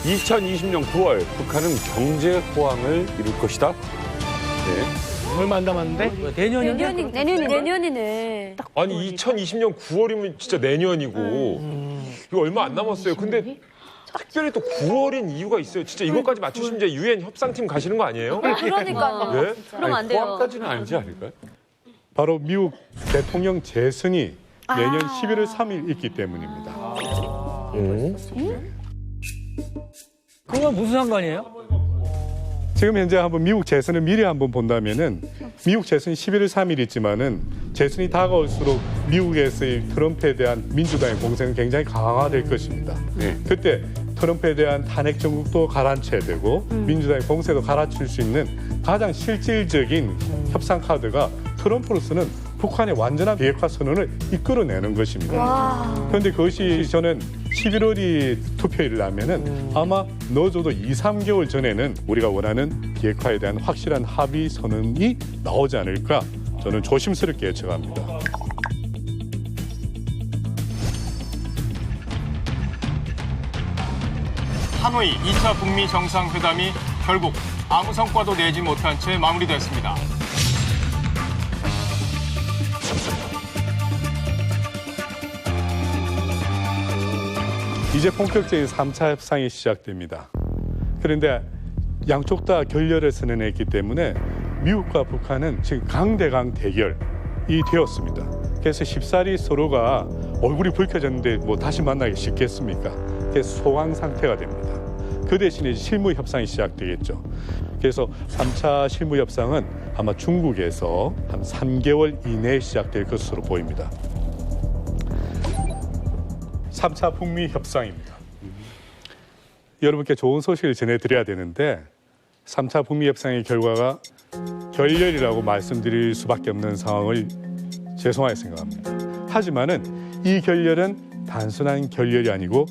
2020년 9월 북한은 경제 호황을 이룰 것이다. 네. 얼마 안 남았는데? 내년이네. 아니 2020년 9월이면 진짜 내년이고 이거 얼마 안 남았어요. 근데 특별히 또 9월인 이유가 있어요. 진짜 이것까지 맞추시면 이제 유엔 협상팀 가시는 거 아니에요? 그러니까요. 예? 그러면 안 돼요. 호황까지는 아니지 않을까요? 바로 미국 대통령 재선이 내년 11월 3일 있기 때문입니다. 그건 무슨 상관이에요? 지금 현재 한번 미국 재선을 미리 한번 본다면은 미국 재선이 11월 3일 있지만은 재선이 다가올수록 미국에서의 트럼프에 대한 민주당의 공세는 굉장히 강화될 것입니다. 네. 그때 트럼프에 대한 탄핵 정국도 가라앉혀야 되고 민주당의 공세도 갈아칠 수 있는 가장 실질적인 협상 카드가 트럼프로서는 북한의 완전한 비핵화 선언을 이끌어내는 것입니다. 그런데 그것이 저는 11월이 투표일이라면은 아마 넣어줘도 2, 3개월 전에는 우리가 원하는 비핵화에 대한 확실한 합의 선언이 나오지 않을까 저는 조심스럽게 예측합니다. 하노이 2차 북미 정상회담이 결국 아무 성과도 내지 못한 채 마무리됐습니다. 이제 본격적인 3차 협상이 시작됩니다. 그런데 양쪽 다 결렬을 선언했기 때문에 미국과 북한은 지금 강대강 대결이 되었습니다. 그래서 쉽사리 서로가 얼굴이 붉혀졌는데 뭐 다시 만나기 쉽겠습니까? 그래서 소강 상태가 됩니다. 그 대신에 실무 협상이 시작되겠죠. 그래서 3차 실무 협상은 아마 중국에서 한 3개월 이내에 시작될 것으로 보입니다. 3차 북미 협상입니다. 여러분께 좋은 소식을 전해드려야 되는데 3차 북미 협상의 결과가 결렬이라고 말씀드릴 수밖에 없는 상황을 죄송하게 생각합니다. 하지만은 이 결렬은 단순한 결렬이 아니고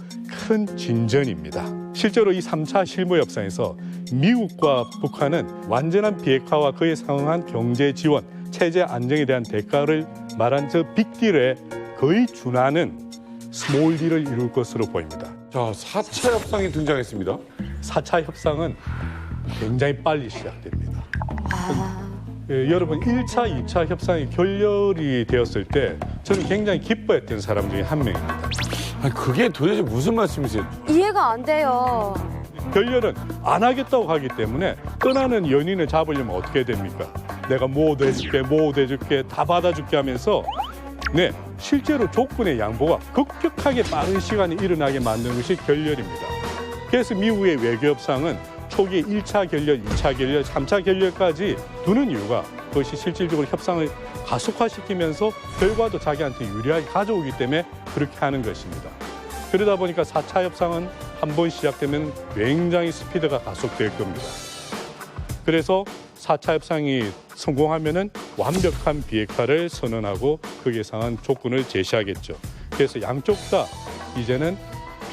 큰 진전입니다. 실제로 이 3차 실무 협상에서 미국과 북한은 완전한 비핵화와 그에 상응한 경제 지원, 체제 안정에 대한 대가를 말한 저 빅딜에 거의 준하는 스몰 딜을 이룰 것으로 보입니다. 자, 4차 협상이 등장했습니다. 4차 협상은 굉장히 빨리 시작됩니다. 여러분 1차, 2차 협상이 결렬이 되었을 때 저는 굉장히 기뻐했던 사람 중에 한 명입니다. 아니, 그게 도대체 무슨 말씀이세요? 이해가 안 돼요. 결렬은 안 하겠다고 하기 때문에 떠나는 연인을 잡으려면 어떻게 됩니까? 내가 모두 해줄게, 다 받아줄게 하면서 네, 실제로 조건의 양보가 급격하게 빠른 시간에 일어나게 만드는 것이 결렬입니다. 그래서 미국의 외교협상은 초기에 1차 결렬, 2차 결렬, 3차 결렬까지 두는 이유가 그것이 실질적으로 협상을 가속화시키면서 결과도 자기한테 유리하게 가져오기 때문에 그렇게 하는 것입니다. 그러다 보니까 4차 협상은 한 번 시작되면 굉장히 스피드가 가속될 겁니다. 그래서 4차 협상이 성공하면은 완벽한 비핵화를 선언하고 거기에 상한 조건을 제시하겠죠. 그래서 양쪽 다 이제는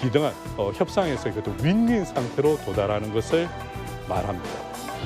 비등한 협상에서 그래도 윈윈 상태로 도달하는 것을 말합니다.